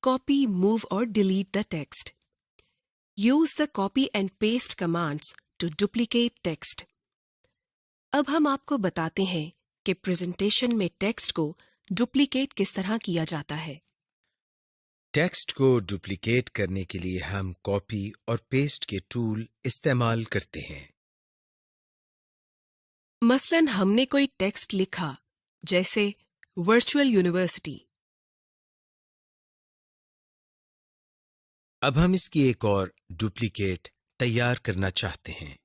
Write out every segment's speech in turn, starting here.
copy, move or delete the text. Use the copy and paste commands to duplicate text. अब हम आपको बताते हैं कि प्रेजेंटेशन में टेक्स्ट को डुप्लीकेट किस तरह किया जाता है। टेक्स्ट को डुप्लीकेट करने के लिए हम कॉपी और पेस्ट के टूल इस्तेमाल करते हैं। मसलन हमने कोई टेक्स्ट लिखा, जैसे वर्चुअल यूनिवर्सिटी। अब हम इसकी एक और डुप्लीकेट तैयार करना चाहते हैं।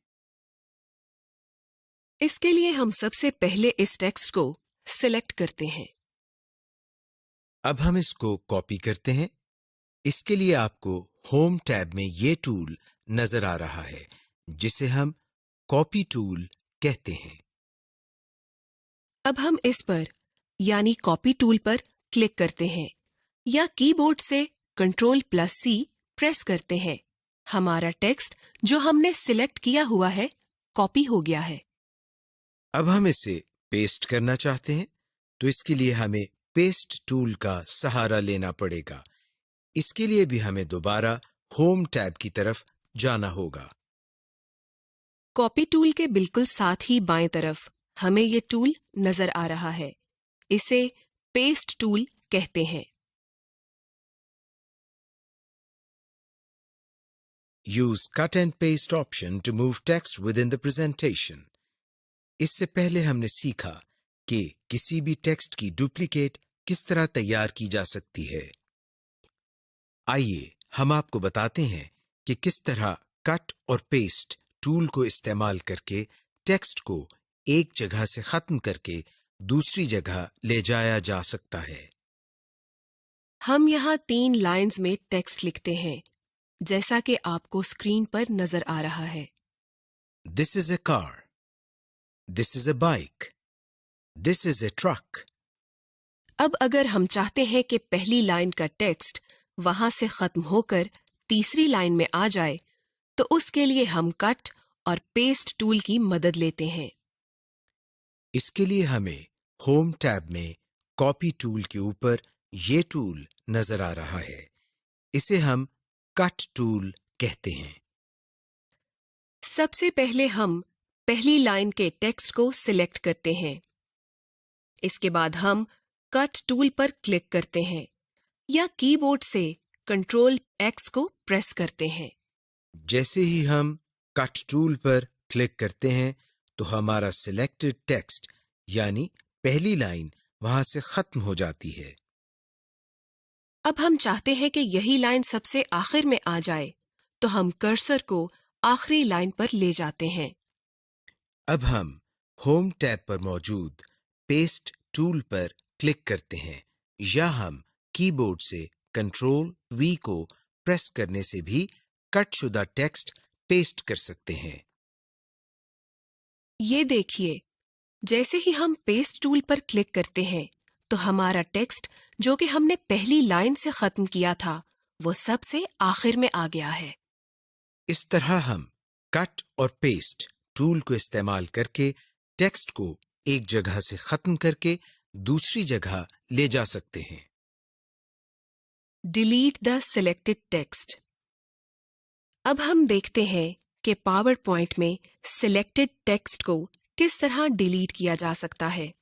इसके लिए हम सबसे पहले इस टेक्स्ट को सिलेक्ट करते हैं। अब हम इसको कॉपी करते हैं। इसके लिए आपको होम टैब में ये टूल नजर आ रहा है, जिसे हम कॉपी टूल कहते हैं। अब हम इस पर यानी कॉपी टूल पर क्लिक करते हैं या कीबोर्ड से Ctrl+C प्रेस करते हैं। हमारा टेक्स्ट जो हमने सिलेक्ट किया हुआ है कॉपी हो गया है। अब हम इसे पेस्ट करना चाहते हैं, तो इसके लिए हमें पेस्ट टूल का सहारा लेना पड़ेगा। इसके लिए भी हमें दोबारा होम टैब की तरफ जाना होगा। कॉपी टूल के बिल्कुल साथ ही बाएं तरफ हमें ये टूल नजर आ रहा है। इसे पेस्ट टूल कहते हैं। Use cut and paste option to move text within the presentation. इससे पहले हमने सीखा कि किसी भी टेक्स्ट की डुप्लीकेट किस तरह तैयार की जा सकती है। आइए हम आपको बताते हैं कि किस तरह कट और पेस्ट टूल को इस्तेमाल करके टेक्स्ट को एक जगह से खत्म करके दूसरी जगह ले जाया जा सकता है। हम यहाँ 3 लाइंस में टेक्स्ट लिखते हैं, जैसा कि आपको स्क्रीन पर नजर आ रहा है। This is a car. This is a bike. This is a truck. अब अगर हम चाहते हैं कि पहली लाइन का टेक्स्ट वहां से खत्म होकर तीसरी लाइन में आ जाए, तो उसके लिए हम कट और पेस्ट टूल की मदद लेते हैं। इसके लिए हमें होम टैब में कॉपी टूल के ऊपर ये टूल नजर आ रहा है। इसे हम कट टूल कहते हैं। सबसे पहले हम पहली लाइन के टेक्स्ट को सिलेक्ट करते हैं। इसके बाद हम कट टूल पर क्लिक करते हैं या कीबोर्ड से Ctrl+X को प्रेस करते हैं। जैसे ही हम कट टूल पर क्लिक करते हैं, तो हमारा सिलेक्टेड टेक्स्ट यानी पहली लाइन वहां से खत्म हो जाती है। अब हम चाहते हैं कि यही लाइन सबसे आखिर में आ जाए, तो हम कर्सर को आखिरी लाइन पर ले जाते हैं। अब हम होम टैब पर मौजूद पेस्ट टूल पर क्लिक करते हैं, या हम कीबोर्ड से Ctrl+V को प्रेस करने से भी कटशुदा टेक्स्ट पेस्ट कर सकते हैं। ये देखिए, जैसे ही हम पेस्ट टूल पर क्लिक करते हैं, तो हमारा टेक्स्ट जो कि हमने पहली लाइन से खत्म किया था, वो सबसे आखिर में आ गया है। इस तरह हम कट और पेस्ट टूल को इस्तेमाल करके टेक्स्ट को एक जगह से खत्म करके दूसरी जगह ले जा सकते हैं। Delete the selected text. अब हम देखते हैं कि पावर पॉइंट में सिलेक्टेड टेक्स्ट को किस तरह डिलीट किया जा सकता है।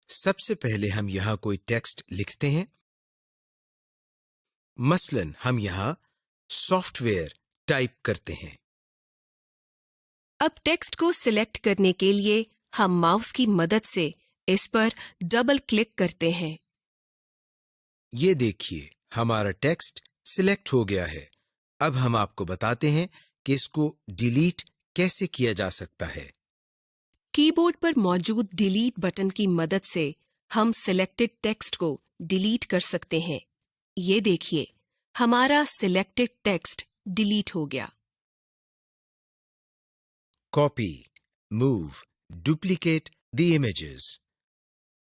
सबसे पहले हम यहां कोई टेक्स्ट लिखते हैं। मसलन हम यहां सॉफ्टवेयर टाइप करते हैं। अब टेक्स्ट को सिलेक्ट करने के लिए हम माउस की मदद से इस पर डबल क्लिक करते हैं। ये देखिए, हमारा टेक्स्ट सिलेक्ट हो गया है। अब हम आपको बताते हैं कि इसको डिलीट कैसे किया जा सकता है। कीबोर्ड पर मौजूद डिलीट बटन की मदद से हम सिलेक्टेड टेक्स्ट को डिलीट कर सकते हैं। ये देखिए, हमारा सिलेक्टेड टेक्स्ट डिलीट हो गया। Copy, move, duplicate the images.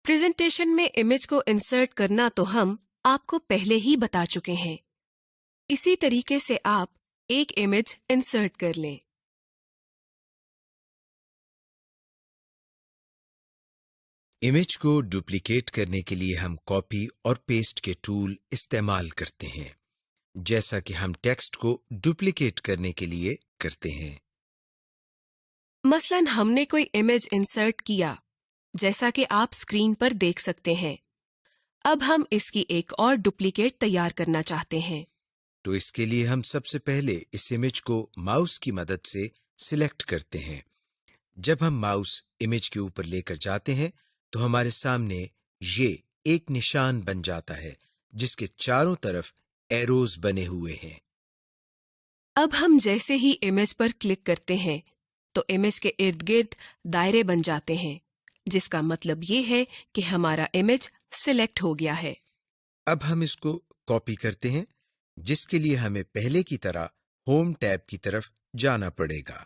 Presentation में इमेज को इंसर्ट करना तो हम आपको पहले ही बता चुके हैं। इसी तरीके से आप एक इमेज इंसर्ट कर लें। इमेज को डुप्लीकेट करने के लिए हम कॉपी और पेस्ट के टूल इस्तेमाल करते हैं, जैसा कि हम टेक्स्ट को डुप्लीकेट करने के लिए करते हैं। मसलन हमने कोई इमेज इंसर्ट किया, जैसा कि आप स्क्रीन पर देख सकते हैं। अब हम इसकी एक और डुप्लीकेट तैयार करना चाहते हैं। तो इसके लिए हम सबसे पहले इस इमेज को माउस की मदद से सिलेक्ट करते हैं। जब हम माउस इमेज के ऊपर लेकर जाते हैं तो हमारे सामने ये एक निशान बन जाता है, जिसके चारों तरफ एरोज बने हुए हैं। अब हम जैसे ही इमेज पर क्लिक करते हैं तो इमेज के इर्द गिर्द दायरे बन जाते हैं, जिसका मतलब ये है कि हमारा इमेज सिलेक्ट हो गया है। अब हम इसको कॉपी करते हैं, जिसके लिए हमें पहले की तरह होम टैब की तरफ जाना पड़ेगा।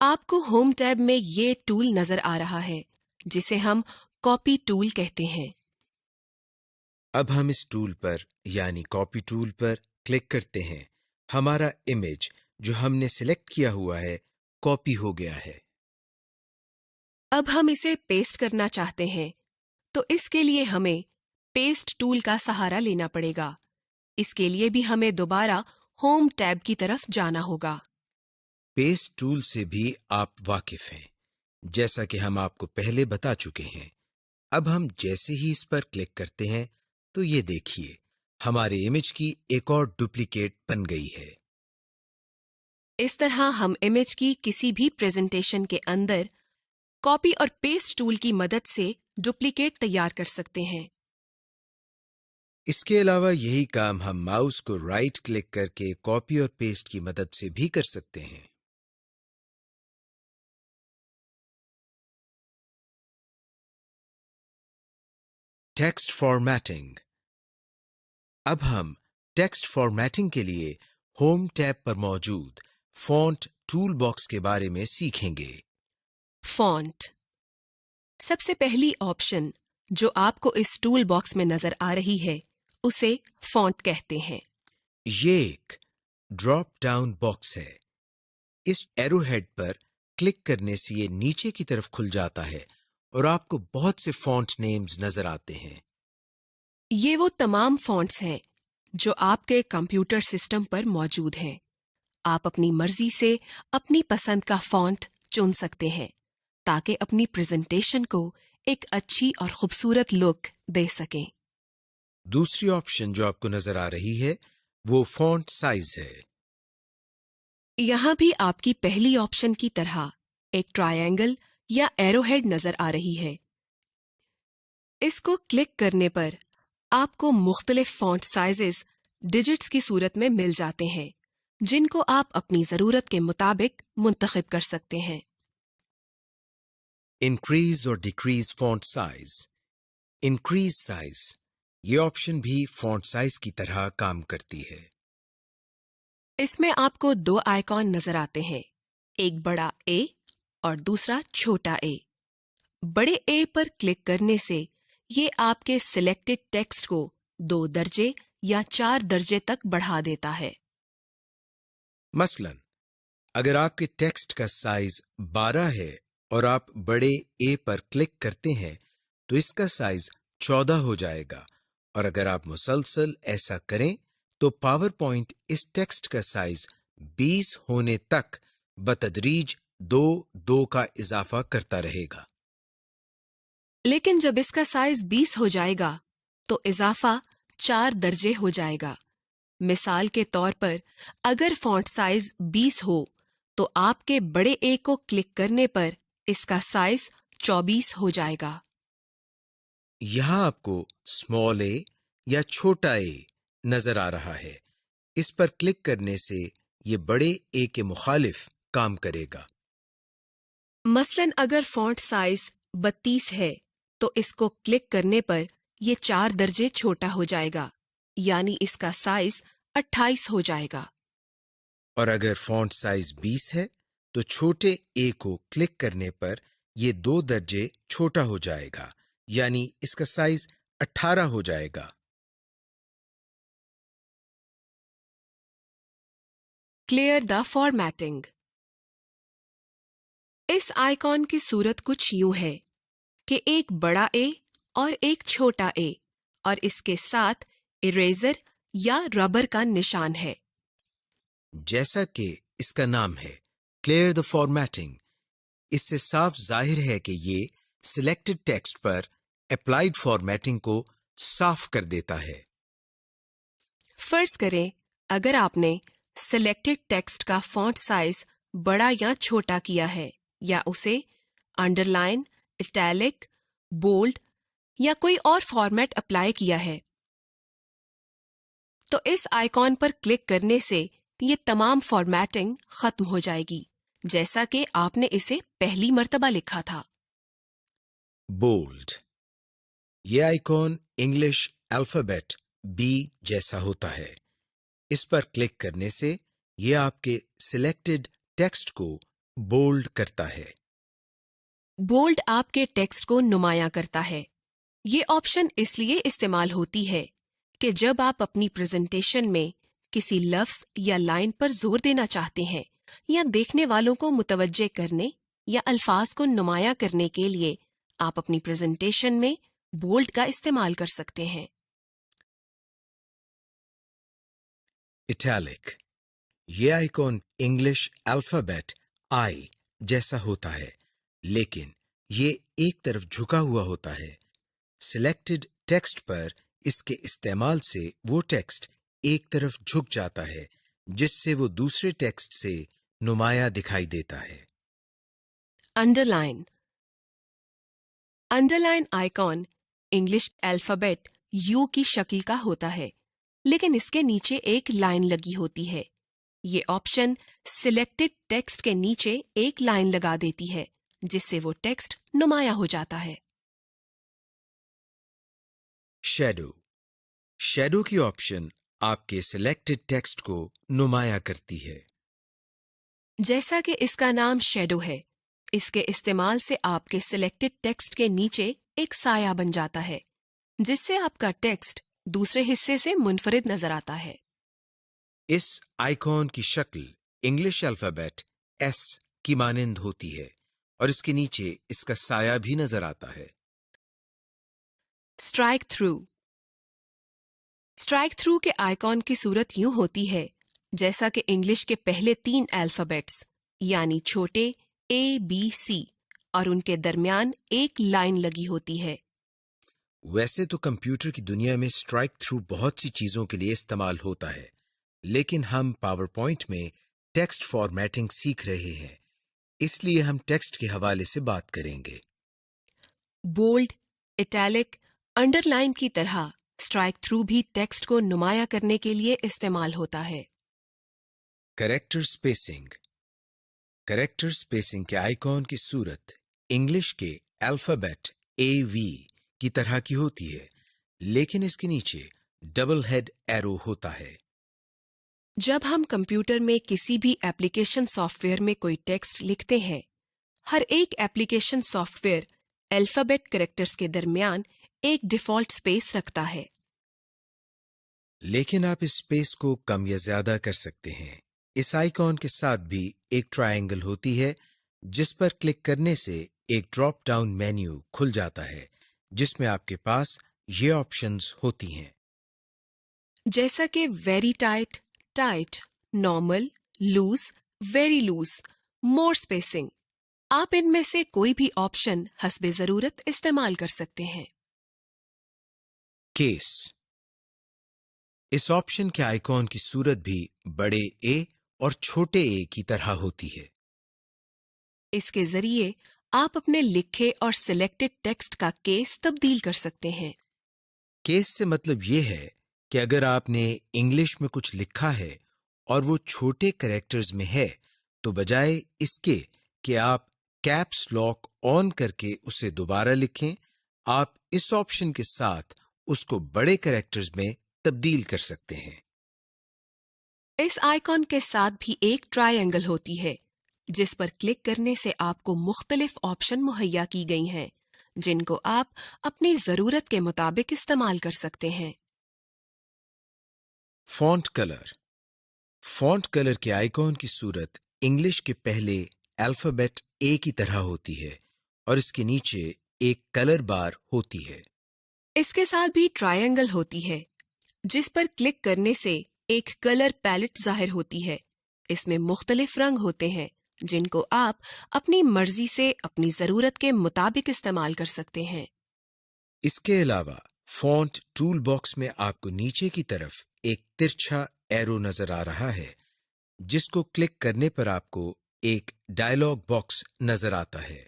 आपको होम टैब में ये टूल नजर आ रहा है, जिसे हम कॉपी टूल कहते हैं। अब हम इस टूल पर यानी कॉपी टूल पर क्लिक करते हैं। हमारा इमेज जो हमने सिलेक्ट किया हुआ है कॉपी हो गया है। अब हम इसे पेस्ट करना चाहते हैं, तो इसके लिए हमें पेस्ट टूल का सहारा लेना पड़ेगा। इसके लिए भी हमें दोबारा होम टैब की तरफ जाना होगा। पेस्ट टूल से भी आप वाकिफ हैं, जैसा कि हम आपको पहले बता चुके हैं। अब हम जैसे ही इस पर क्लिक करते हैं तो ये देखिए, हमारे इमेज की एक और डुप्लीकेट बन गई है। इस तरह हम इमेज की किसी भी प्रेजेंटेशन के अंदर कॉपी और पेस्ट टूल की मदद से डुप्लीकेट तैयार कर सकते हैं। इसके अलावा यही काम हम माउस को राइट क्लिक करके कॉपी और पेस्ट की मदद से भी कर सकते हैं। Text formatting. अब हम टेक्स्ट फॉर्मेटिंग के लिए होम टैब पर मौजूद फॉन्ट टूल बॉक्स के बारे में सीखेंगे। फॉन्ट। सबसे पहली ऑप्शन जो आपको इस टूल बॉक्स में नजर आ रही है, उसे फॉन्ट कहते हैं। ये एक ड्रॉप डाउन बॉक्स है। इस एरो हेड पर क्लिक करने से ये नीचे की तरफ खुल जाता है और आपको बहुत से फॉन्ट नेम्स नजर आते हैं। ये वो तमाम फॉन्ट्स हैं जो आपके कंप्यूटर सिस्टम पर मौजूद हैं। आप अपनी मर्जी से अपनी पसंद का फॉन्ट चुन सकते हैं, ताकि अपनी प्रेजेंटेशन को एक अच्छी और खूबसूरत लुक दे सकें। दूसरी ऑप्शन जो आपको नजर आ रही है वो फॉन्ट साइज है। यहाँ भी आपकी पहली ऑप्शन की तरह एक ट्रायंगल या एरोहेड नजर आ रही है। इसको क्लिक करने पर आपको मुख्तलिफ फॉन्ट साइजेस डिजिट्स की सूरत में मिल जाते हैं, जिनको आप अपनी जरूरत के मुताबिक मुंतखब कर सकते हैं। इंक्रीज और decrease font size. Increase size ये ऑप्शन भी फॉन्ट साइज की तरह काम करती है। इसमें आपको दो आइकॉन नजर आते हैं, एक बड़ा ए और दूसरा छोटा ए। बड़े ए पर क्लिक करने से ये आपके सिलेक्टेड टेक्स्ट को 2 दर्जे या 4 दर्जे तक बढ़ा देता है। मसलन, अगर आपके टेक्स्ट का साइज 12 है और आप बड़े ए पर क्लिक करते हैं तो इसका साइज 14 हो जाएगा, और अगर आप मुसलसल ऐसा करें तो पावर पॉइंट इस टेक्स्ट का साइज 20 होने तक बतदरीज 2 का इजाफा करता रहेगा। लेकिन जब इसका साइज 20 हो जाएगा तो इजाफा 4 दर्जे हो जाएगा। मिसाल के तौर पर अगर फॉन्ट साइज 20 हो तो आपके बड़े ए को क्लिक करने पर इसका साइज 24 हो जाएगा। यहां आपको स्मॉल ए या छोटा ए नजर आ रहा है। इस पर क्लिक करने से यह बड़े ए के मुखालिफ काम करेगा। मसलन अगर फॉन्ट साइज 32 है तो इसको क्लिक करने पर यह 4 दर्जे छोटा हो जाएगा, यानी इसका साइज 28 हो जाएगा। और अगर फॉन्ट साइज 20 है तो छोटे ए को क्लिक करने पर यह 2 दर्जे छोटा हो जाएगा, यानी इसका साइज 18 हो जाएगा। Clear the formatting. इस आइकॉन की सूरत कुछ यूं है। कि एक बड़ा ए और एक छोटा ए और इसके साथ इरेजर या रबर का निशान है। जैसा कि इसका नाम है, क्लियर द फॉर्मेटिंग, इससे साफ जाहिर है कि ये सिलेक्टेड टेक्स्ट पर अप्लाइड फॉर्मेटिंग को साफ कर देता है। फर्ज करें अगर आपने सिलेक्टेड टेक्स्ट का फॉन्ट साइज बड़ा या छोटा किया है या उसे अंडरलाइन, इटैलिक, बोल्ड या कोई और फॉर्मेट अप्लाई किया है, तो इस आइकॉन पर क्लिक करने से ये तमाम फॉर्मेटिंग खत्म हो जाएगी, जैसा कि आपने इसे पहली मर्तबा लिखा था। बोल्ड, ये आइकॉन इंग्लिश अल्फाबेट बी जैसा होता है। इस पर क्लिक करने से ये आपके सिलेक्टेड टेक्स्ट को बोल्ड करता है। बोल्ड आपके टेक्स्ट को नुमायां करता है। ये ऑप्शन इसलिए इस्तेमाल होती है कि जब आप अपनी प्रेजेंटेशन में किसी लफ्ज या लाइन पर जोर देना चाहते हैं या देखने वालों को मुतवज्जे करने या अल्फाज को नुमायां करने के लिए आप अपनी प्रेजेंटेशन में बोल्ड का इस्तेमाल कर सकते हैं। इटैलिक, ये आइकॉन इंग्लिश अल्फाबेट आई जैसा होता है, लेकिन ये एक तरफ झुका हुआ होता है। सिलेक्टेड टेक्स्ट पर इसके इस्तेमाल से वो टेक्स्ट एक तरफ झुक जाता है, जिससे वो दूसरे टेक्स्ट से नुमाया दिखाई देता है। Underline, underline icon English alphabet you की शक्ल का होता है, लेकिन इसके नीचे एक लाइन लगी होती है। ये ऑप्शन सिलेक्टेड टेक्स्ट के नीचे एक लाइन लगा देती है, जिससे वो टेक्स्ट नुमाया हो जाता है। शैडो, शैडो की ऑप्शन आपके सिलेक्टेड टेक्स्ट को नुमाया करती है। जैसा कि इसका नाम शैडो है, इसके इस्तेमाल से आपके सिलेक्टेड टेक्स्ट के नीचे एक साया बन जाता है, जिससे आपका टेक्स्ट दूसरे हिस्से से मुनफरिद नजर आता है। इस आइकॉन की शक्ल इंग्लिश अल्फाबेट एस की मानिंद होती है और इसके नीचे इसका साया भी नजर आता है। स्ट्राइक थ्रू, स्ट्राइक थ्रू के आइकॉन की सूरत यूं होती है जैसा कि इंग्लिश के पहले 3 अल्फाबेट्स यानी छोटे ए, बी, सी और उनके दरमियान एक लाइन लगी होती है। वैसे तो कंप्यूटर की दुनिया में स्ट्राइक थ्रू बहुत सी चीजों के लिए इस्तेमाल होता है, लेकिन हम पावर पॉइंट में टेक्स्ट फॉर्मेटिंग सीख रहे हैं, इसलिए हम टेक्स्ट के हवाले से बात करेंगे। बोल्ड, इटैलिक, अंडरलाइन की तरह स्ट्राइक थ्रू भी टेक्स्ट को नुमाया करने के लिए इस्तेमाल होता है। करेक्टर स्पेसिंग, करेक्टर स्पेसिंग के आइकॉन की सूरत इंग्लिश के अल्फाबेट AV की तरह की होती है, लेकिन इसके नीचे डबल हेड एरो होता है। जब हम कंप्यूटर में किसी भी एप्लीकेशन सॉफ्टवेयर में कोई टेक्स्ट लिखते हैं, हर एक एप्लीकेशन सॉफ्टवेयर अल्फाबेट कैरेक्टर्स के दरमियान एक डिफॉल्ट स्पेस रखता है। लेकिन आप इस स्पेस को कम या ज्यादा कर सकते हैं। इस आइकॉन के साथ भी एक ट्रायंगल होती है, जिस पर क्लिक करने से एक ड्रॉप डाउन मेन्यू खुल जाता है, जिसमें आपके पास ये ऑप्शंस होती हैं। जैसा कि very tight, tight, normal, loose, very loose, more spacing. आप इनमें से कोई भी ऑप्शन हस्बे जरूरत इस्तेमाल कर सकते हैं। केस, इस ऑप्शन के आइकॉन की सूरत भी बड़े ए और छोटे ए की तरह होती है। इसके जरिए आप अपने लिखे और सिलेक्टेड टेक्स्ट का केस तब्दील कर सकते हैं। केस से मतलब ये है कि अगर आपने इंग्लिश में कुछ लिखा है और वो छोटे कैरेक्टर्स में है, तो बजाय इसके कि आप कैप्स लॉक ऑन करके उसे दोबारा लिखें, आप इस ऑप्शन के साथ उसको बड़े कैरेक्टर्स में तब्दील कर सकते हैं। इस आइकॉन के साथ भी एक ट्रायंगल होती है, जिस पर क्लिक करने से आपको मुख्तलिफ ऑप्शन मुहैया की गई हैं, जिनको आप अपनी जरूरत के मुताबिक इस्तेमाल कर सकते हैं। फॉन्ट कलर, फॉन्ट कलर के आइकॉन की सूरत इंग्लिश के पहले अल्फाबेट ए की तरह होती है और इसके नीचे एक कलर बार होती है। इसके साथ भी ट्रायंगल होती है, जिस पर क्लिक करने से एक कलर पैलेट जाहिर होती है। इसमें मुख्तलिफ रंग होते हैं, जिनको आप अपनी मर्जी से अपनी जरूरत के मुताबिक इस्तेमाल कर सकते हैं। इसके अलावा फॉन्ट टूल बॉक्स में आपको नीचे की तरफ एक तिरछा एरो नजर आ रहा है, जिसको क्लिक करने पर आपको एक डायलॉग बॉक्स नजर आता है।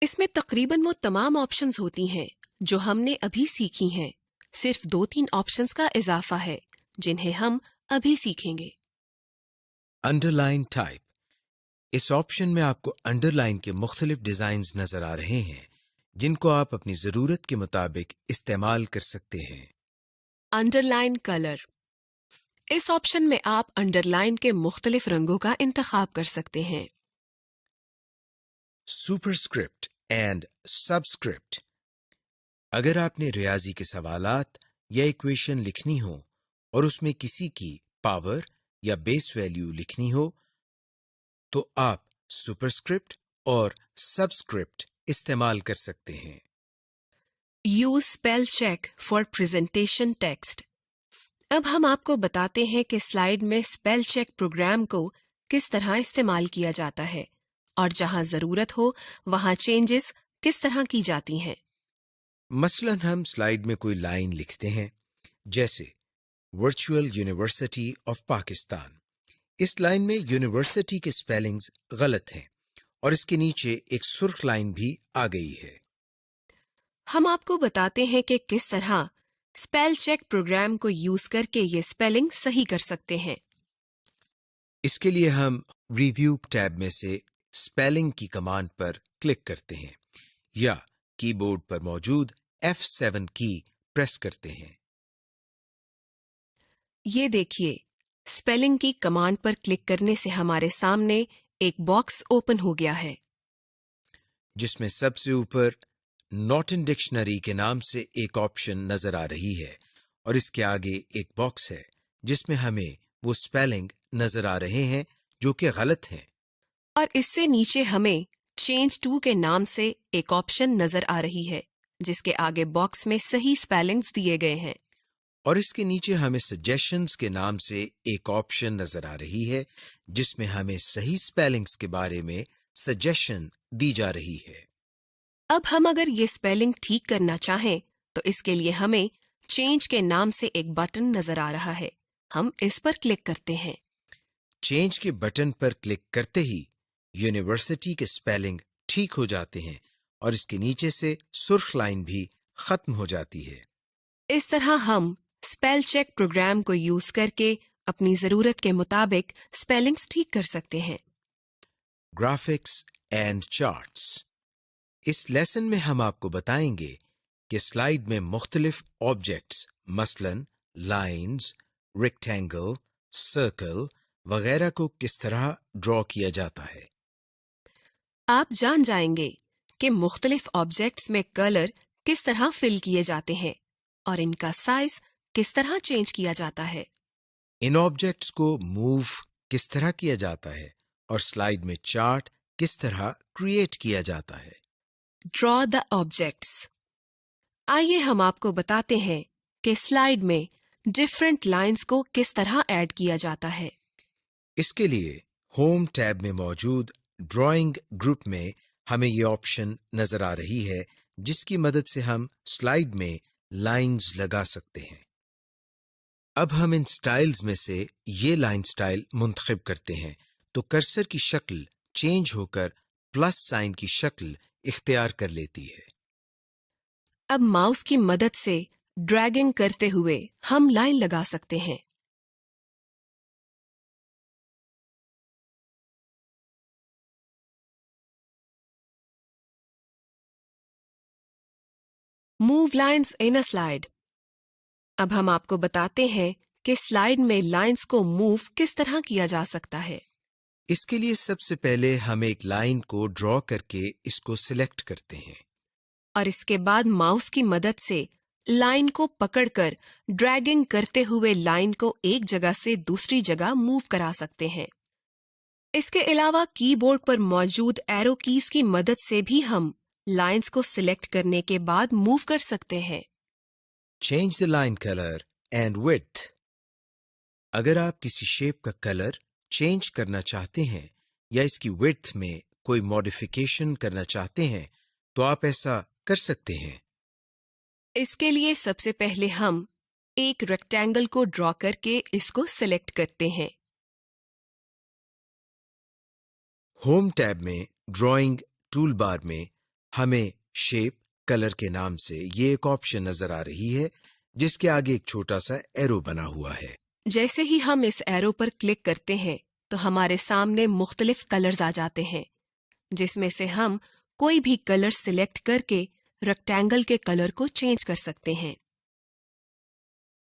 इसमें तकरीबन वो तमाम ऑप्शंस होती हैं जो हमने अभी सीखी हैं। सिर्फ 2-3 ऑप्शंस का इजाफा है, जिन्हें हम अभी सीखेंगे। Underline type. इस ऑप्शन में आपको अंडरलाइन के मुख्तलिफ डिजाइन्स नजर आ रहे हैं, जिनको आप अपनी जरूरत के मुताबिक इस्तेमाल कर सकते हैं। Underline colour. इस ऑप्शन में आप अंडरलाइन के मुख्तलिफ रंगों का इंतखाब कर सकते हैं। Superscript and subscript. अगर आपने रियाजी के सवालात या इक्वेशन लिखनी हो और उसमें किसी की पावर या बेस वैल्यू लिखनी हो, तो आप सुपरस्क्रिप्ट और सबस्क्रिप्ट इस्तेमाल कर सकते हैं। Use spell check for presentation text. अब हम आपको बताते हैं कि स्लाइड में स्पेल चेक प्रोग्राम को किस तरह इस्तेमाल किया जाता है और जहां जरूरत हो वहां चेंजेस किस तरह की जाती हैं। मसलन हम स्लाइड में कोई लाइन लिखते हैं, जैसे वर्चुअल यूनिवर्सिटी ऑफ पाकिस्तान। इस लाइन में यूनिवर्सिटी के स्पेलिंग्स गलत हैं और इसके नीचे एक सुर्ख लाइन भी आ गई है। हम आपको बताते हैं कि किस तरह स्पेल चेक प्रोग्राम को यूज करके ये स्पेलिंग सही कर सकते हैं। इसके लिए हम रिव्यू टैब में से स्पेलिंग की कमांड पर क्लिक करते हैं या कीबोर्ड पर मौजूद F7 की प्रेस करते हैं। ये देखिए, स्पेलिंग की कमांड पर क्लिक करने से हमारे सामने एक बॉक्स ओपन हो गया है, जिसमें सबसे ऊपर नॉट इन डिक्शनरी के नाम से एक ऑप्शन नजर आ रही है और इसके आगे एक बॉक्स है जिसमें हमें वो स्पेलिंग नजर आ रहे हैं जो कि गलत हैं। और इससे नीचे हमें चेंज टू के नाम से एक ऑप्शन नजर आ रही है, जिसके आगे बॉक्स में सही स्पेलिंग्स दिए गए हैं। और इसके नीचे हमें सजेशंस के नाम से एक ऑप्शन नजर आ रही है, जिसमें हमें सही स्पेलिंग्स के बारे में सजेशन दी जा रही है। अब हम अगर ये स्पेलिंग ठीक करना चाहें तो इसके लिए हमें चेंज के नाम से एक बटन नजर आ रहा है। हम इस पर क्लिक करते हैं। चेंज के बटन पर क्लिक करते ही यूनिवर्सिटी के स्पेलिंग ठीक हो जाते हैं और इसके नीचे से सुर्ख लाइन भी खत्म हो जाती है। इस तरह हम स्पेल चेक प्रोग्राम को यूज करके अपनी जरूरत के मुताबिक स्पेलिंग्स ठीक कर सकते हैं। Graphics and charts. इस लेसन में हम आपको बताएंगे कि स्लाइड में मुख्तलिफ ऑब्जेक्ट्स मसलन लाइन्स, रेक्टेंगल, सर्कल वगैरह को किस तरह ड्रॉ किया जाता है। आप जान जाएंगे कि मुख्तलिफ ऑब्जेक्ट्स में कलर किस तरह फिल किए जाते हैं और इनका साइज किस तरह चेंज किया जाता है। इन ऑब्जेक्ट्स को मूव किस तरह किया जाता है और स्लाइड में चार्ट किस तरह क्रिएट किया जाता है। Draw the objects. आइए हम आपको बताते हैं कि स्लाइड में डिफरेंट लाइंस को किस तरह ऐड किया जाता है। इसके लिए होम टैब में मौजूद ड्राइंग ग्रुप में हमें ये ऑप्शन नजर आ रही है, जिसकी मदद से हम स्लाइड में लाइंस लगा सकते हैं। अब हम इन स्टाइल्स में से ये लाइन स्टाइल मुंतखब करते हैं तो कर्सर की शक्ल चेंज होकर प्लस साइन की शक्ल इख्तियार कर लेती है। अब माउस की मदद से ड्रैगिंग करते हुए हम लाइन लगा सकते हैं। Move lines in a slide. अब हम आपको बताते हैं कि स्लाइड में लाइन्स को मूव किस तरह किया जा सकता है। इसके लिए सबसे पहले हम एक लाइन को ड्रॉ करके इसको सिलेक्ट करते हैं और इसके बाद माउस की मदद से लाइन को पकड़कर ड्रैगिंग करते हुए लाइन को एक जगह से दूसरी जगह मूव करा सकते हैं। इसके अलावा कीबोर्ड पर मौजूद एरो कीज की मदद से भी हम लाइंस को सिलेक्ट करने के बाद मूव कर सकते हैं। Change the line color and width. अगर आप किसी शेप का कलर चेंज करना चाहते हैं या इसकी विड्थ में कोई मॉडिफिकेशन करना चाहते हैं तो आप ऐसा कर सकते हैं। इसके लिए सबसे पहले हम एक रेक्टेंगल को ड्रॉ करके इसको सिलेक्ट करते हैं। होम टैब में ड्राइंग टूल बार में हमें शेप कलर के नाम से ये एक ऑप्शन नजर आ रही है जिसके आगे एक छोटा सा एरो बना हुआ है। जैसे ही हम इस एरो पर क्लिक करते हैं तो हमारे सामने मुख्तलिफ कलर्स आ जाते हैं जिसमें से हम कोई भी कलर सिलेक्ट करके रेक्टेंगल के कलर को चेंज कर सकते हैं।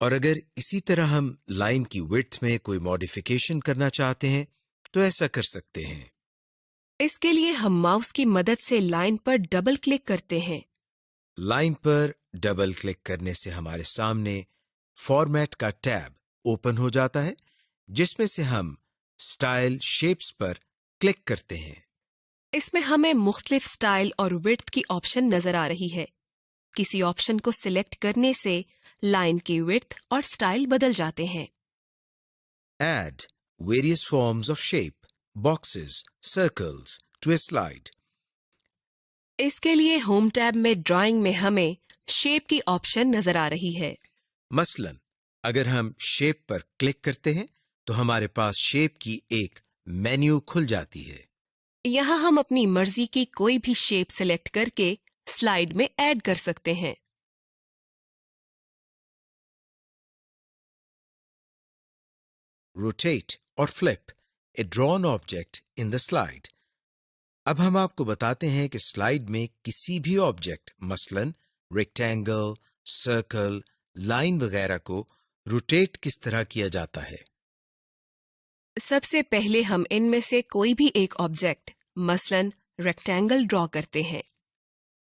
और अगर इसी तरह हम लाइन की विड्थ में कोई मॉडिफिकेशन करना चाहते हैं तो ऐसा कर सकते हैं। इसके लिए हम माउस की मदद से लाइन पर डबल क्लिक करते हैं। लाइन पर डबल क्लिक करने से हमारे सामने फॉर्मेट का टैब ओपन हो जाता है जिसमें से हम स्टाइल शेप्स पर क्लिक करते हैं। इसमें हमें मुख्तलिफ स्टाइल और विड्थ की ऑप्शन नजर आ रही है। किसी ऑप्शन को सिलेक्ट करने से लाइन की विड्थ और स्टाइल बदल जाते हैं। Add various forms of shape, boxes, circles to a slide. इसके लिए होम टैब में ड्राइंग में हमें शेप की ऑप्शन नजर आ रही है। मसलन अगर हम शेप पर क्लिक करते हैं तो हमारे पास शेप की एक मेन्यू खुल जाती है। यहाँ हम अपनी मर्जी की कोई भी शेप सिलेक्ट करके स्लाइड में ऐड कर सकते हैं। Rotate or flip a drawn object in the slide. अब हम आपको बताते हैं कि स्लाइड में किसी भी ऑब्जेक्ट मसलन रेक्टेंगल, सर्कल, लाइन वगैरह को रोटेट किस तरह किया जाता है। सबसे पहले हम इनमें से कोई भी एक ऑब्जेक्ट मसलन रेक्टेंगल ड्रॉ करते हैं।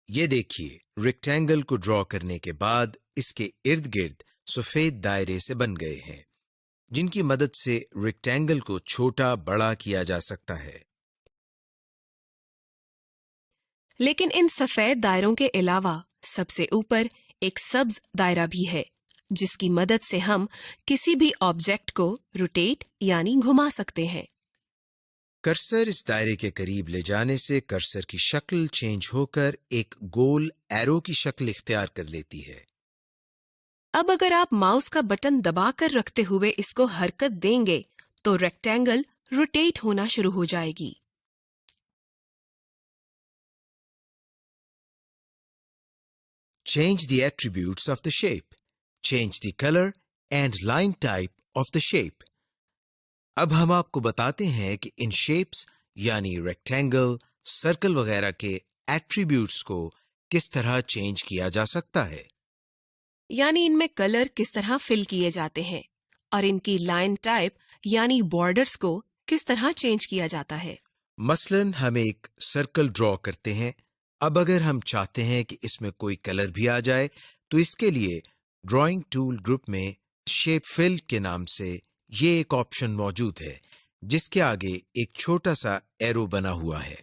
ये देखिए रेक्टेंगल को ड्रॉ करने के बाद इसके इर्द गिर्द सफेद दायरे से बन गए हैं जिनकी मदद से रेक्टेंगल को छोटा बड़ा किया जा सकता है। लेकिन इन सफेद दायरों के अलावा सबसे ऊपर एक सब्ज दायरा भी है जिसकी मदद से हम किसी भी ऑब्जेक्ट को रोटेट यानी घुमा सकते हैं। कर्सर इस दायरे के करीब ले जाने से कर्सर की शक्ल चेंज होकर एक गोल एरो की शक्ल इख्तियार कर लेती है। अब अगर आप माउस का बटन दबाकर रखते हुए इसको हरकत देंगे तो रेक्टेंगल रोटेट होना शुरू हो जाएगी। Change the attributes of the shape. Change the color and line type of the shape. अब हम आपको बताते हैं कि इन शेप्स यानी रेक्टेंगल, सर्कल वगैरह के एट्रीब्यूट्स को किस तरह चेंज किया जा सकता है। यानी इनमें कलर किस तरह फिल किए जाते हैं और इनकी लाइन टाइप यानी बॉर्डर्स को किस तरह चेंज किया जाता है। मसलन हम एक सर्कल ड्रॉ करते हैं। अब अगर हम चाहते हैं कि इसमें कोई कलर भी आ जाए तो इसके लिए ड्राइंग टूल ग्रुप में शेप फिल के नाम से ये एक ऑप्शन मौजूद है जिसके आगे एक छोटा सा एरो बना हुआ है।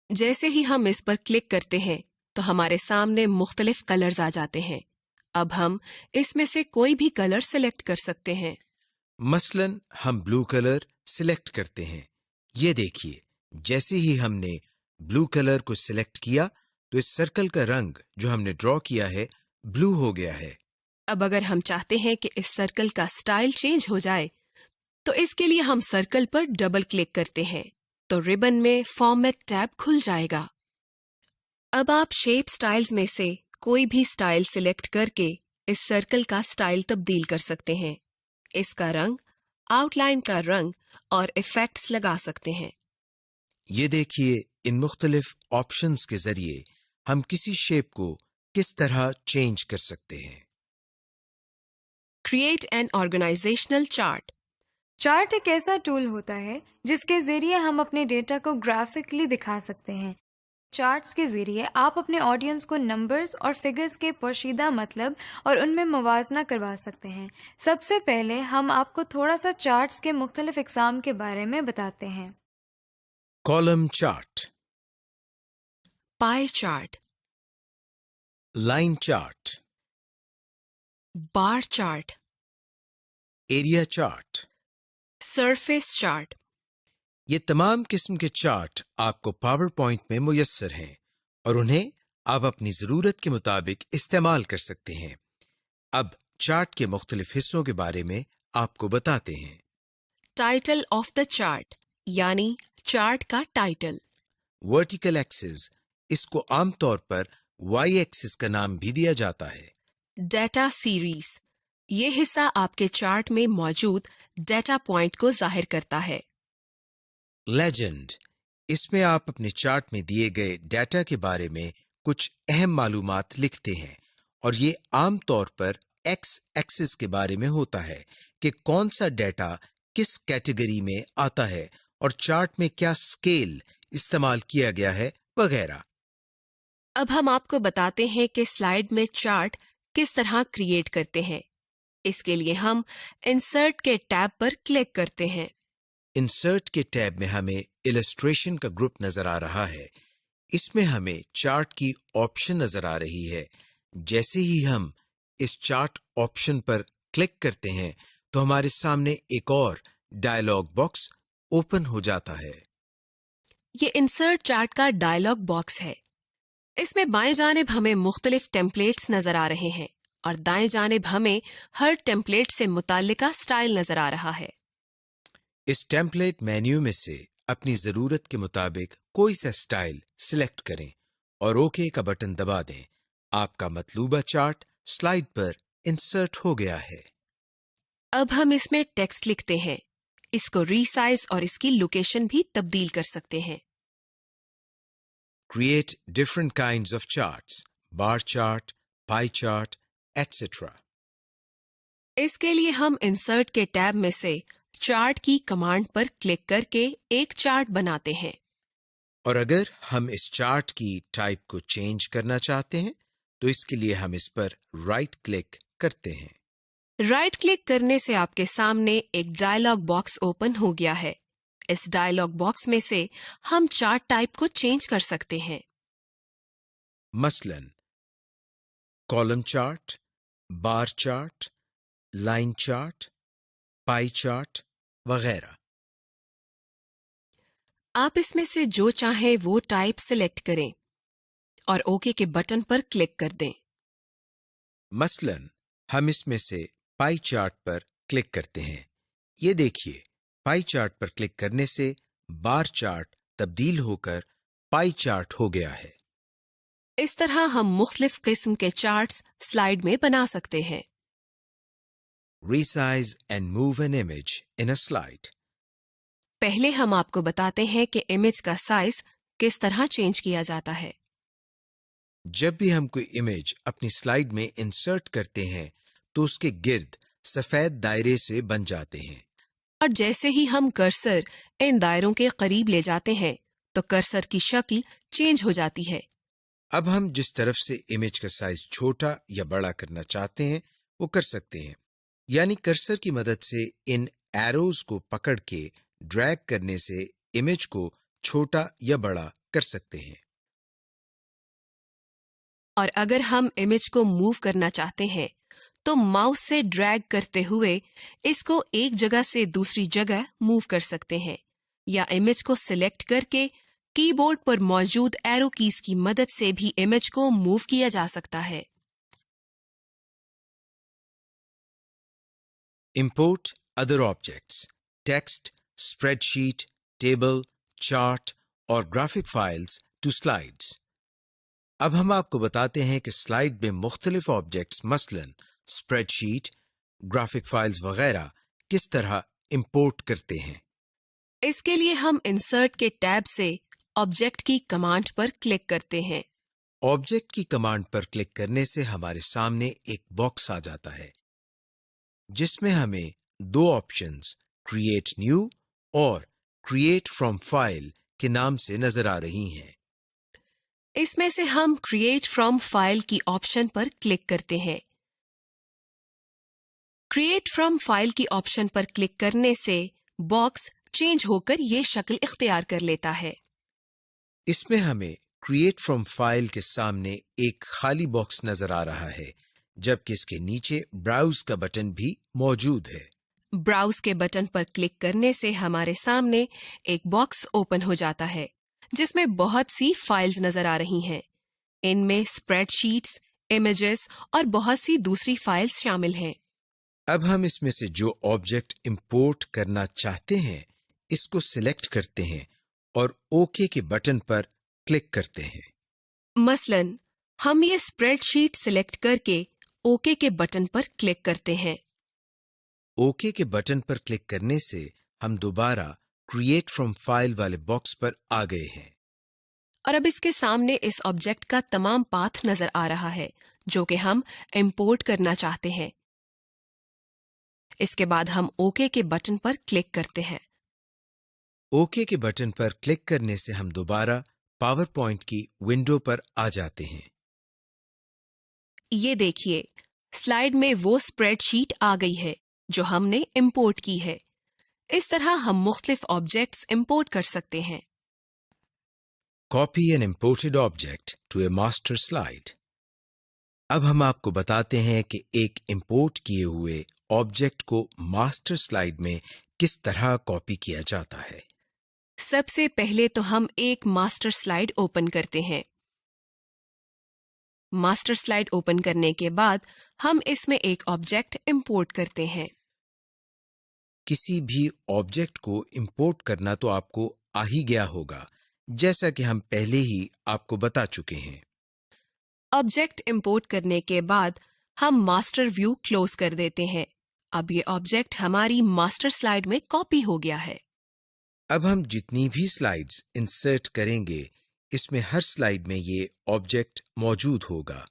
जैसे ही हम इस पर क्लिक करते हैं तो हमारे सामने मुख्तलिफ कलर्स आ जाते हैं। अब हम इसमें से कोई भी कलर सिलेक्ट कर सकते हैं। मसलन हम ब्लू कलर सिलेक्ट करते हैं। ये देखिए जैसे ही हमने ब्लू कलर को सिलेक्ट किया तो इस सर्कल का रंग जो हमने ड्रॉ किया है ब्लू हो गया है। अब अगर हम चाहते हैं कि इस सर्कल का स्टाइल चेंज हो जाए तो इसके लिए हम सर्कल पर डबल क्लिक करते हैं तो रिबन में फॉर्मेट टैब खुल जाएगा। अब आप शेप स्टाइल्स में से कोई भी स्टाइल सिलेक्ट करके इस सर्कल का स्टाइल तब्दील कर सकते हैं। इसका रंग, आउटलाइन का रंग और इफेक्ट्स लगा सकते हैं। ये देखिए इन मुख्तलिफ ऑप्शंस के जरिए हम किसी शेप को किस तरह चेंज कर सकते हैं। Create an organisational chart. Chart एक ऐसा टूल होता है जिसके जरिए हम अपने डेटा को ग्राफिकली दिखा सकते हैं। चार्ट्स के जरिए आप अपने ऑडियंस को नंबर्स और फिगर्स के पोशीदा मतलब और उनमें मुवाजना करवा सकते हैं। सबसे पहले हम आपको थोड़ा सा चार्ट्स के मुख्तलिफ इकसाम के बारे में बताते हैं। Column chart. Pie chart, line chart, bar chart, area chart. Surface chart. ये तमाम किस्म के चार्ट आपको पावर पॉइंट में मुयस्सर हैं और उन्हें आप अपनी जरूरत के मुताबिक इस्तेमाल कर सकते हैं। अब चार्ट के मुख्तलिफ हिस्सों के बारे में आपको बताते हैं। टाइटल ऑफ द चार्ट यानी चार्ट का टाइटल। वर्टिकल एक्सिस, इसको आमतौर पर वाई एक्सिस का नाम भी दिया जाता है। डेटा सीरीज, ये हिस्सा आपके चार्ट में मौजूद डेटा पॉइंट को जाहिर करता है। लेजेंड, इसमें आप अपने चार्ट में दिए गए डेटा के बारे में कुछ अहम मालूमात लिखते हैं और ये आमतौर पर एक्स एक्सिस के बारे में होता है कि कौन सा डेटा किस कैटेगरी में आता है और चार्ट में क्या स्केल इस्तेमाल किया गया है वगैरह। अब हम आपको बताते हैं कि स्लाइड में चार्ट किस तरह क्रिएट करते हैं। इसके लिए हम इंसर्ट के टैब पर क्लिक करते हैं। इंसर्ट के टैब में हमें इलस्ट्रेशन का ग्रुप नजर आ रहा है। इसमें हमें चार्ट की ऑप्शन नजर आ रही है। जैसे ही हम इस चार्ट ऑप्शन पर क्लिक करते हैं तो हमारे सामने एक और डायलॉग बॉक्स ओपन हो जाता है। ये इंसर्ट चार्ट का डायलॉग बॉक्स है। इसमें बाएं जानिब हमें मुख्तलिफ टेम्पलेट्स नजर आ रहे हैं और दाएं जानिब हमें हर टेम्पलेट से मुताल्लिका स्टाइल नजर आ रहा है। इस टेम्पलेट मेन्यू में से अपनी जरूरत के मुताबिक कोई सा स्टाइल सिलेक्ट करें और ओके का बटन दबा दें। आपका मतलूबा चार्ट स्लाइड पर इंसर्ट हो गया है। अब हम इसमें टेक्स्ट लिखते हैं। इसको रीसाइज और इसकी लोकेशन भी तब्दील कर सकते हैं। Create different kinds of charts, bar chart, pie chart, etc. इसके लिए हम इंसर्ट के टैब में से चार्ट की कमांड पर क्लिक करके एक चार्ट बनाते हैं। और अगर हम इस चार्ट की टाइप को चेंज करना चाहते हैं तो इसके लिए हम इस पर राइट क्लिक करते हैं। राइट क्लिक करने से आपके सामने एक डायलॉग बॉक्स ओपन हो गया है। इस डायलॉग बॉक्स में से हम चार्ट टाइप को चेंज कर सकते हैं। मसलन column chart, bar chart, line chart, pie chart वगैरह। आप इसमें से जो चाहे वो टाइप सिलेक्ट करें और ओके के बटन पर क्लिक कर दें। मसलन हम इसमें से पाई चार्ट पर क्लिक करते हैं। ये देखिए, पाई चार्ट पर क्लिक करने से बार चार्ट तब्दील होकर पाई चार्ट हो गया है। इस तरह हम मुख्तलिफ किस्म के चार्ट्स स्लाइड में बना सकते हैं। Resize and move an image in a slide. पहले हम आपको बताते हैं कि इमेज का साइज किस तरह चेंज किया जाता है। जब भी हम कोई इमेज अपनी स्लाइड में इंसर्ट करते हैं तो उसके गिर्द सफेद दायरे से बन जाते हैं और जैसे ही हम कर्सर इन दायरों के करीब ले जाते हैं तो कर्सर की शक्ल चेंज हो जाती है। अब हम जिस तरफ से इमेज का साइज छोटा या बड़ा करना चाहते हैं वो कर सकते हैं। यानी कर्सर की मदद से इन एरोज को पकड़ के ड्रैग करने से इमेज को छोटा या बड़ा कर सकते हैं। और अगर हम इमेज को मूव करना चाहते हैं तो माउस से ड्रैग करते हुए इसको एक जगह से दूसरी जगह मूव कर सकते हैं या इमेज को सिलेक्ट करके कीबोर्ड पर मौजूद एरो कीज की मदद से भी इमेज को मूव किया जा सकता है। Import other objects, text, spreadsheet, table, chart और graphic files to slides. अब हम आपको बताते हैं कि स्लाइड में मुख्तलिफ ऑब्जेक्ट्स मसलन स्प्रेडशीट, ग्राफिक फाइल्स वगैरह किस तरह इंपोर्ट करते हैं। इसके लिए हम इंसर्ट के टैब से ऑब्जेक्ट की कमांड पर क्लिक करते हैं। ऑब्जेक्ट की कमांड पर क्लिक करने से हमारे सामने एक बॉक्स आ जाता है जिसमें हमें दो ऑप्शंस क्रिएट न्यू और क्रिएट फ्रॉम फाइल के नाम से नजर आ रही हैं। इसमें से हम क्रिएट फ्रॉम फाइल की ऑप्शन पर क्लिक करते हैं। क्रिएट फ्रॉम फाइल की ऑप्शन पर क्लिक करने से बॉक्स चेंज होकर ये शक्ल इख्तियार कर लेता है। इसमें हमें क्रिएट फ्रॉम फाइल के सामने एक खाली बॉक्स नजर आ रहा है, जबकि इसके नीचे ब्राउज का बटन भी मौजूद है। ब्राउज के बटन पर क्लिक करने से हमारे सामने एक बॉक्स ओपन हो जाता है जिसमें बहुत सी फाइल्स नजर आ रही हैं। इनमें स्प्रेडशीट्स, इमेजेस और बहुत सी दूसरी फाइल्स शामिल हैं। अब हम इसमें से जो ऑब्जेक्ट इंपोर्ट करना चाहते हैं इसको सिलेक्ट करते हैं और ओके के बटन पर क्लिक करते हैं। मसलन हम ये स्प्रेडशीट सिलेक्ट करके ओके के बटन पर क्लिक करते हैं। ओके के बटन पर क्लिक करने से हम दोबारा क्रिएट फ्रॉम फाइल वाले बॉक्स पर आ गए हैं और अब इसके सामने इस ऑब्जेक्ट का तमाम पाथ नजर आ रहा है जो कि हम इंपोर्ट करना चाहते हैं। इसके बाद हम ओके के बटन पर क्लिक करते हैं। ओके के बटन पर क्लिक करने से हम दोबारा पावर पॉइंट की विंडो पर आ जाते हैं। ये देखिए, स्लाइड में वो स्प्रेडशीट आ गई है जो हमने इंपोर्ट की है। इस तरह हम मुख्तलिफ ऑब्जेक्ट्स इंपोर्ट कर सकते हैं। Copy an imported object to a master slide. अब हम आपको बताते हैं कि एक इंपोर्ट किए हुए ऑब्जेक्ट को मास्टर स्लाइड में किस तरह कॉपी किया जाता है। सबसे पहले तो हम एक मास्टर स्लाइड ओपन करते हैं। मास्टर स्लाइड ओपन करने के बाद हम इसमें एक ऑब्जेक्ट इंपोर्ट करते हैं। किसी भी ऑब्जेक्ट को इंपोर्ट करना तो आपको आ ही गया होगा, जैसा कि हम पहले ही आपको बता चुके हैं। ऑब्जेक्ट इंपोर्ट करने के बाद हम मास्टर व्यू क्लोज कर देते हैं। अब ये ऑब्जेक्ट हमारी मास्टर स्लाइड में कॉपी हो गया है। अब हम जितनी भी स्लाइड्स इंसर्ट करेंगे इसमें हर स्लाइड में ये ऑब्जेक्ट मौजूद होगा।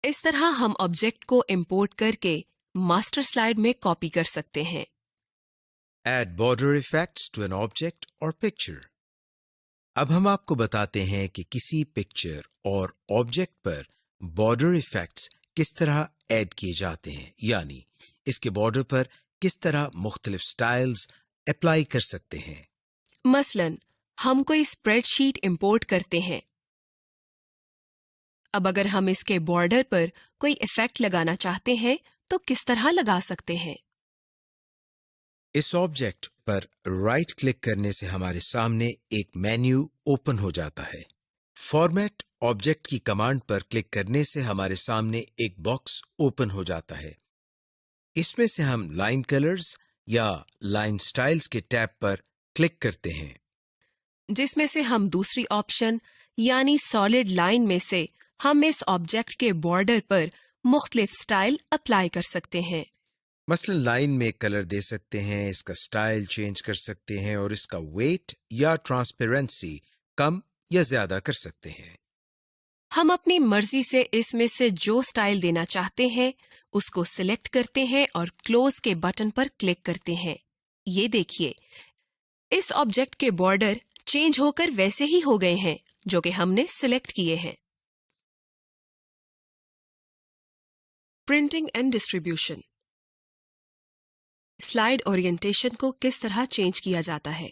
इस तरह हम ऑब्जेक्ट को इंपोर्ट करके मास्टर स्लाइड में कॉपी कर सकते हैं। Add border effects to an object or picture. अब हम आपको बताते हैं कि किसी पिक्चर और ऑब्जेक्ट पर बॉर्डर इफेक्ट्स किस तरह ऐड किए जाते हैं, यानी इसके बॉर्डर पर किस तरह मुख्तलिफ स्टाइल्स अप्लाई कर सकते हैं। मसलन हम कोई स्प्रेडशीट इंपोर्ट करते हैं। अब अगर हम इसके बॉर्डर पर कोई इफेक्ट लगाना चाहते हैं तो किस तरह लगा सकते हैं। इस ऑब्जेक्ट पर राइट क्लिक करने से हमारे सामने एक मेन्यू ओपन हो जाता है। फॉर्मेट ऑब्जेक्ट की कमांड पर क्लिक करने से हमारे सामने एक बॉक्स ओपन हो जाता है। इसमें से हम लाइन कलर्स या लाइन स्टाइल्स के टैब पर क्लिक करते हैं, जिसमें से हम दूसरी ऑप्शन यानी सॉलिड लाइन में से हम इस ऑब्जेक्ट के बॉर्डर पर मुख्तलिफ स्टाइल अप्लाई कर सकते हैं। मसलन लाइन में कलर दे सकते हैं, इसका स्टाइल चेंज कर सकते हैं और इसका वेट या ट्रांसपेरेंसी कम या ज्यादा कर सकते हैं। हम अपनी मर्जी से इसमें से जो स्टाइल देना चाहते हैं उसको सिलेक्ट करते हैं और क्लोज के बटन पर क्लिक करते हैं। ये देखिए, इस ऑब्जेक्ट के बॉर्डर चेंज होकर वैसे ही हो गए हैं जो कि हमने सिलेक्ट किए हैं। Printing and distribution. Slide orientation को किस तरह चेंज किया जाता है।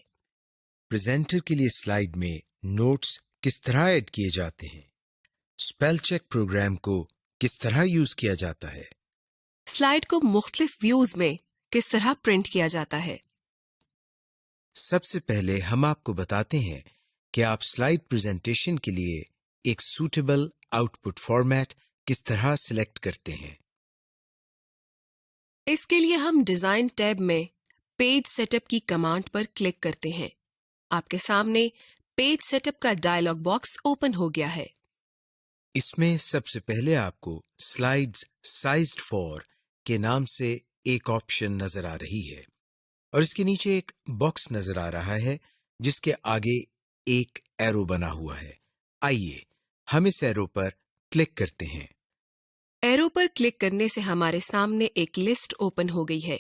प्रेजेंटर के लिए स्लाइड में नोट्स किस तरह ऐड किए जाते हैं। स्पेल चेक प्रोग्राम को किस तरह यूज किया जाता है। स्लाइड को मुख्तलिफ व्यूज में किस तरह प्रिंट किया जाता है। सबसे पहले हम आपको बताते हैं कि आप स्लाइड प्रेजेंटेशन के लिए एक सूटेबल आउटपुट फॉर्मेट किस तरह सिलेक्ट करते हैं। इसके लिए हम डिजाइन टैब में पेज सेटअप की कमांड पर क्लिक करते हैं। आपके सामने पेज सेटअप का डायलॉग बॉक्स ओपन हो गया है। इसमें सबसे पहले आपको स्लाइड्स साइज्ड फॉर के नाम से एक ऑप्शन नजर आ रही है और इसके नीचे एक बॉक्स नजर आ रहा है जिसके आगे एक एरो बना हुआ है। आइए हम इस एरो पर क्लिक करते हैं। एरो पर क्लिक करने से हमारे सामने एक लिस्ट ओपन हो गई है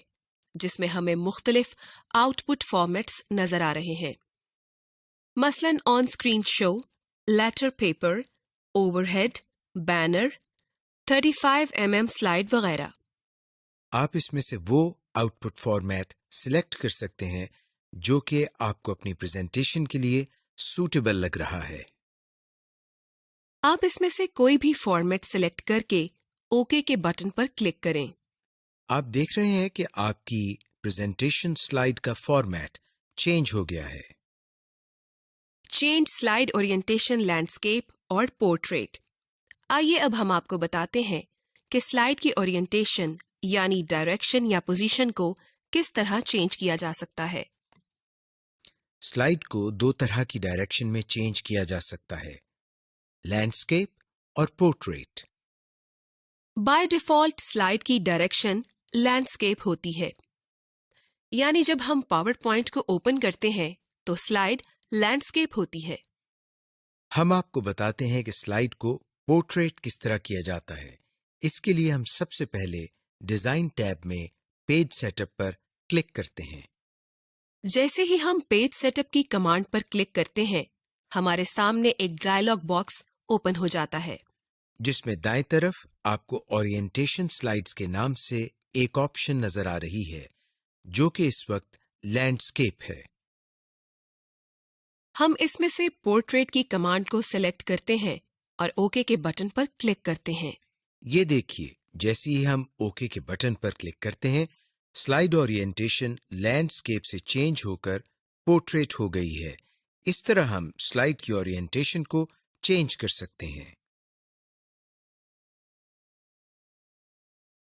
जिसमें हमें मुख्तलिफ आउटपुट फॉर्मेट्स नजर आ रहे हैं। मसलन on screen show, letter paper, overhead, banner, 35 mm slide वगैरह। आप इसमें से वो आउटपुट फॉर्मेट सिलेक्ट कर सकते हैं जो कि आपको अपनी प्रेजेंटेशन के लिए सूटेबल लग रहा है। आप इसमें से कोई भी फॉर्मेट सिलेक्ट करके ओके के बटन पर क्लिक करें। आप देख रहे हैं कि आपकी प्रेजेंटेशन स्लाइड का फॉर्मेट चेंज हो गया है। चेंज स्लाइड ओरिएंटेशन लैंडस्केप और पोर्ट्रेट। आइए अब हम आपको बताते हैं कि स्लाइड की ओरिएंटेशन यानी डायरेक्शन या पोजीशन को किस तरह चेंज किया जा सकता है। स्लाइड को दो तरह की डायरेक्शन में चेंज किया जा सकता है, लैंडस्केप और पोर्ट्रेट। बाय डिफॉल्ट स्लाइड की डायरेक्शन लैंडस्केप होती है, यानी जब हम पावर पॉइंट को ओपन करते हैं तो स्लाइड लैंडस्केप होती है। हम आपको बताते हैं कि स्लाइड को पोर्ट्रेट किस तरह किया जाता है। इसके लिए हम सबसे पहले डिजाइन टैब में पेज सेटअप पर क्लिक करते हैं। जैसे ही हम पेज सेटअप की कमांड पर क्लिक करते हैं, हमारे सामने एक डायलॉग बॉक्स ओपन हो जाता है, जिसमें दाएं तरफ आपको ओरिएंटेशन स्लाइड्स के नाम से एक ऑप्शन नजर आ रही है, जो कि इस वक्त लैंडस्केप है। हम इसमें से पोर्ट्रेट की कमांड को सिलेक्ट करते हैं और ओके के बटन पर क्लिक करते हैं। ये देखिए, जैसे ही हम ओके के बटन पर क्लिक करते हैं, स्लाइड ओरिएंटेशन लैंडस्केप से चेंज होकर पोर्ट्रेट हो गई है। इस तरह हम स्लाइड की ओरिएंटेशन को चेंज कर सकते हैं।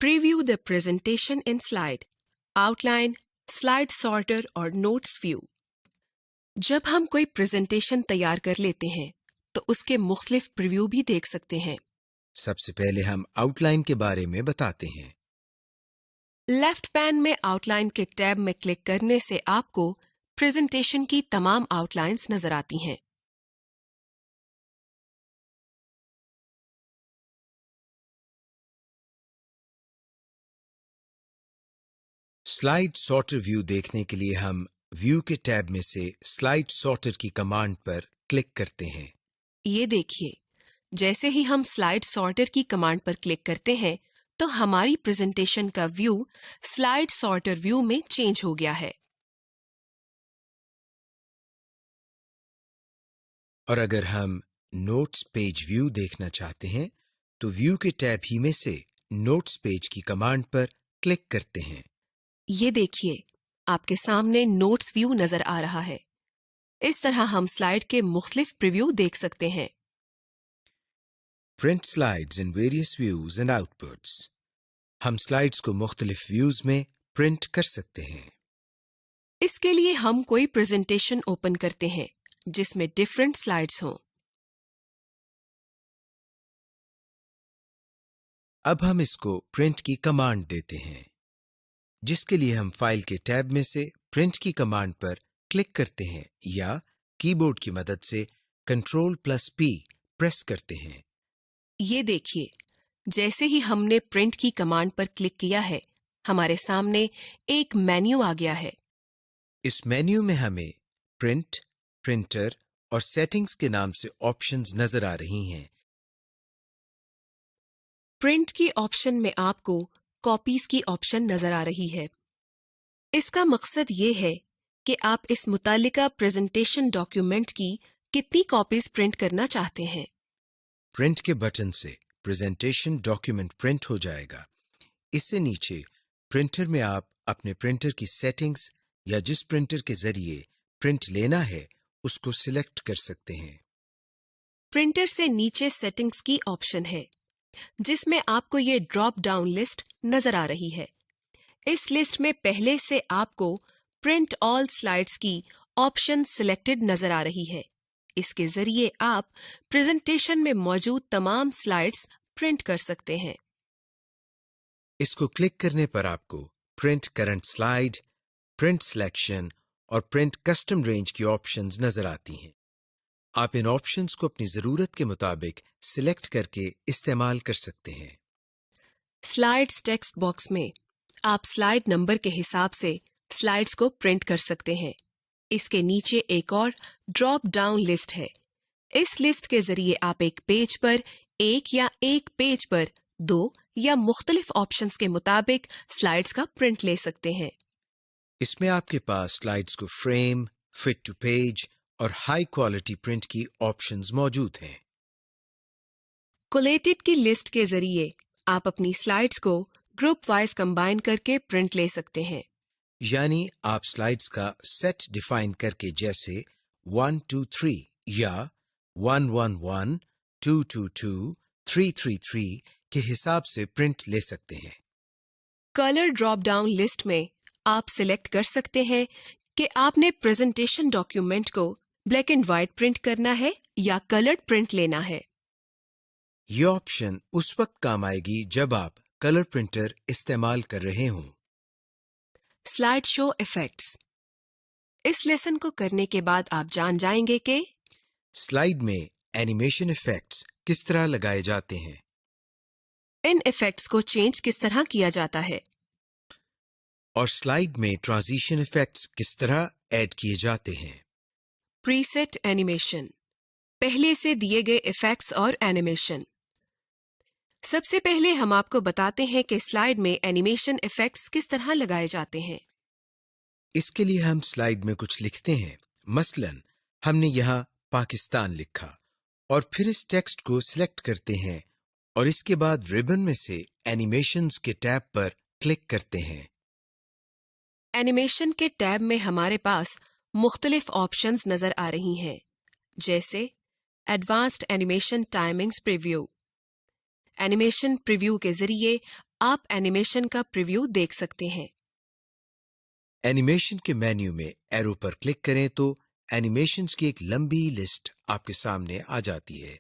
Preview the presentation in slide, outline, slide sorter और नोट्स व्यू। जब हम कोई प्रेजेंटेशन तैयार कर लेते हैं तो उसके मुख्तलिफ प्रीव्यू भी देख सकते हैं। सबसे पहले हम आउटलाइन के बारे में बताते हैं। लेफ्ट पैन में आउटलाइन के टैब में क्लिक करने से आपको प्रेजेंटेशन की तमाम आउटलाइंस नजर आती हैं। स्लाइड सॉर्टर व्यू देखने के लिए हम व्यू के टैब में से स्लाइड सॉर्टर की कमांड पर क्लिक करते हैं। ये देखिए, जैसे ही हम स्लाइड सॉर्टर की कमांड पर क्लिक करते हैं तो हमारी प्रेजेंटेशन का व्यू स्लाइड सॉर्टर व्यू में चेंज हो गया है। और अगर हम नोट्स पेज व्यू देखना चाहते हैं तो व्यू के टैब ही में से नोट्स पेज की कमांड पर क्लिक करते हैं। ये देखिए, आपके सामने नोट्स व्यू नजर आ रहा है। इस तरह हम स्लाइड के मुख्तलिफ प्रीव्यू देख सकते हैं। Print slides in various views and outputs. हम स्लाइड्स को मुख्तलिफ व्यूज में प्रिंट कर सकते हैं। इसके लिए हम कोई प्रेजेंटेशन ओपन करते हैं जिसमें डिफरेंट स्लाइड्स हों। अब हम इसको प्रिंट की कमांड देते हैं, जिसके लिए हम फाइल के टैब में से प्रिंट की कमांड पर क्लिक करते हैं या कीबोर्ड की मदद से Ctrl+P प्रेस करते हैं। ये देखिए, जैसे ही हमने प्रिंट की कमांड पर क्लिक किया है, हमारे सामने एक मेन्यू आ गया है। इस मेन्यू में हमें प्रिंट, प्रिंटर और सेटिंग्स के नाम से ऑप्शंस नजर आ रही हैं। प्रिंट की ऑप्शन में आपको कॉपीज की ऑप्शन नजर आ रही है। इसका मकसद ये है कि आप इस मुतालिका प्रेजेंटेशन डॉक्यूमेंट की कितनी कॉपीज प्रिंट करना चाहते हैं। प्रिंट के बटन से प्रेजेंटेशन डॉक्यूमेंट प्रिंट हो जाएगा। इससे नीचे प्रिंटर में आप अपने प्रिंटर की सेटिंग्स या जिस प्रिंटर के जरिए प्रिंट लेना है उसको सिलेक्ट कर सकते हैं। प्रिंटर से नीचे सेटिंग्स की ऑप्शन है, जिसमें आपको ये ड्रॉप डाउन लिस्ट नजर आ रही है। इस लिस्ट में पहले से आपको प्रिंट ऑल स्लाइड्स की ऑप्शन सिलेक्टेड नजर आ रही है। इसके जरिए आप प्रेजेंटेशन में मौजूद तमाम स्लाइड्स प्रिंट कर सकते हैं। इसको क्लिक करने पर आपको print current slide, print selection और प्रिंट कस्टम रेंज की ऑप्शंस नजर आती हैं। आप इन ऑप्शंस को अपनी जरूरत के मुताबिक सिलेक्ट करके इस्तेमाल कर सकते हैं। स्लाइड्स टेक्स्ट बॉक्स में आप स्लाइड नंबर के हिसाब से स्लाइड्स को प्रिंट कर सकते हैं। इसके नीचे एक और ड्रॉप डाउन लिस्ट है। इस लिस्ट के जरिए आप एक पेज पर एक या एक पेज पर दो या मुख्तलिफ ऑप्शंस के मुताबिक स्लाइड्स का प्रिंट ले सकते हैं। इसमें आपके पास स्लाइड्स को फ्रेम, फिट टू पेज और हाई क्वालिटी प्रिंट की ऑप्शंस मौजूद हैं। कोलेटेड की लिस्ट के जरिए आप अपनी स्लाइड्स को ग्रुप वाइज कंबाइन करके प्रिंट ले सकते हैं। यानी आप स्लाइड्स का सेट डिफाइन करके जैसे 1 2 3 या 1 1 1 2 2 2 3 3 3 के हिसाब से प्रिंट ले सकते हैं। कलर ड्रॉप डाउन लिस्ट में आप सिलेक्ट कर सकते हैं कि आपने प्रेजेंटेशन डॉक्यूमेंट को ब्लैक एंड व्हाइट प्रिंट करना है या कलर्ड प्रिंट लेना है। ये ऑप्शन उस वक्त काम आएगी जब आप कलर प्रिंटर इस्तेमाल कर रहे हों। Slide show effects. इस लेसन को करने के बाद आप जान जाएंगे कि स्लाइड में एनिमेशन इफेक्ट्स किस तरह लगाए जाते हैं, इन इफेक्ट्स को चेंज किस तरह किया जाता है, और स्लाइड में ट्रांजिशन इफेक्ट्स किस तरह ऐड किए जाते हैं। प्रीसेट एनिमेशन, पहले से दिए गए इफेक्ट्स और एनिमेशन। सबसे पहले हम आपको बताते हैं कि स्लाइड में एनिमेशन इफेक्ट्स किस तरह लगाए जाते हैं। इसके लिए हम स्लाइड में कुछ लिखते हैं। मसलन हमने यहाँ पाकिस्तान लिखा और फिर इस टेक्स्ट को सिलेक्ट करते हैं और इसके बाद रिबन में से एनिमेशंस के टैब पर क्लिक करते हैं। एनिमेशन के टैब में हमारे पास मुख्तलिफ ऑप्शंस नजर आ रही हैं, जैसे advanced animation timings preview. Animation preview के जरिए आप एनिमेशन का प्रीव्यू देख सकते हैं। एनिमेशन के मेन्यू में एरो पर क्लिक करें तो एनिमेशंस की एक लंबी लिस्ट आपके सामने आ जाती है।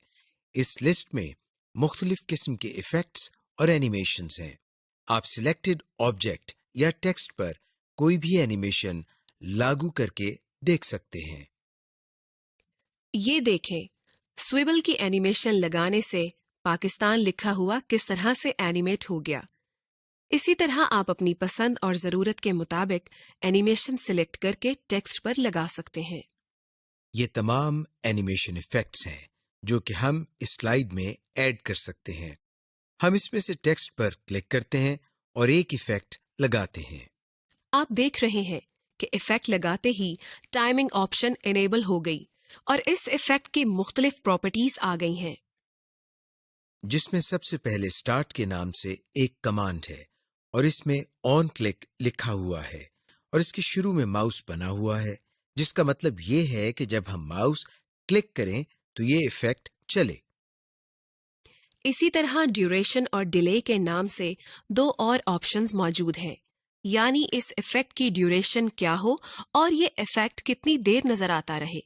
इस लिस्ट में मुख्तलिफ किस्म के इफेक्ट्स और एनिमेशंस हैं। आप सिलेक्टेड ऑब्जेक्ट या टेक्स्ट पर कोई भी एनिमेशन लागू करके देख सकते हैं। ये देखें, स्विबल की एनिमेशन लगाने से पाकिस्तान लिखा हुआ किस तरह से एनिमेट हो गया। इसी तरह आप अपनी पसंद और ज़रूरत के मुताबिक एनिमेशन सिलेक्ट करके टेक्स्ट पर लगा सकते हैं। ये तमाम एनिमेशन इफेक्ट्स हैं जो कि हम इस स्लाइड में ऐड कर सकते हैं। हम इसमें से टेक्स्ट पर क्लिक करते हैं और एक इफेक्ट लगाते हैं। आप देख रहे हैं कि इफेक्ट लगाते ही टाइमिंग ऑप्शन इनेबल हो गई और इस इफेक्ट की मुख्तलिफ प्रॉपर्टीज आ गई हैं, जिसमें सबसे पहले स्टार्ट के नाम से एक कमांड है और इसमें ऑन क्लिक लिखा हुआ है और इसके शुरू में माउस बना हुआ है, जिसका मतलब ये है कि जब हम माउस क्लिक करें तो ये इफेक्ट चले। इसी तरह ड्यूरेशन और डिले के नाम से दो और ऑप्शंस मौजूद हैं, यानी इस इफेक्ट की ड्यूरेशन क्या हो और ये इफेक्ट कितनी देर नजर आता रहे।